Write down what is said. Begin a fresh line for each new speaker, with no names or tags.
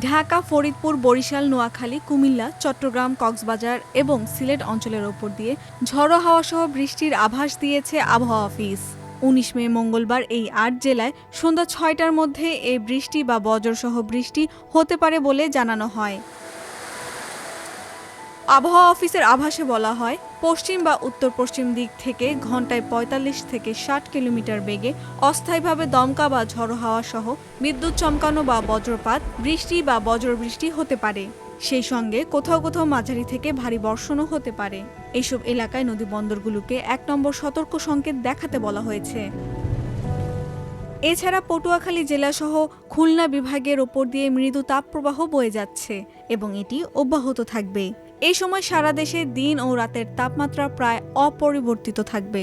ঢাকা, ফরিদপুর, বরিশাল, নোয়াখালী, কুমিল্লা, চট্টগ্রাম, কক্সবাজার এবং সিলেট অঞ্চলের ওপর দিয়ে ঝড়ো হাওয়া সহ বৃষ্টির আভাস দিয়েছে আবহাওয়া অফিস। ১৯ মে মঙ্গলবার এই ৮ জেলায় সন্ধ্যা ৬টার মধ্যে এই বৃষ্টি বা বজ্রসহ বৃষ্টি হতে পারে বলে জানানো হয়। আবহাওয়া অফিসের আভাসে বলা হয়, পশ্চিম বা উত্তর পশ্চিম দিক থেকে ঘন্টায় ৪৫ থেকে ৬০ কিলোমিটার বেগে অস্থায়ীভাবে দমকা বা ঝড়ো হাওয়া সহ বিদ্যুৎ চমকানো বা বজ্রপাত, বৃষ্টি বা বজ্রবৃষ্টি হতে পারে। সেই সঙ্গে কোথাও কোথাও মাঝারি থেকে ভারী বর্ষণও হতে পারে। এইসব এলাকায় নদী বন্দরগুলোকে ১ নম্বর সতর্ক সংকেত দেখাতে বলা হয়েছে। এছাড়া পটুয়াখালী জেলাসহ খুলনা বিভাগের ওপর দিয়ে মৃদু তাপপ্রবাহ বয়ে যাচ্ছে এবং এটি অব্যাহত থাকবে। এই সময় সারা দেশে দিন ও রাতের তাপমাত্রা প্রায় অপরিবর্তিত থাকবে।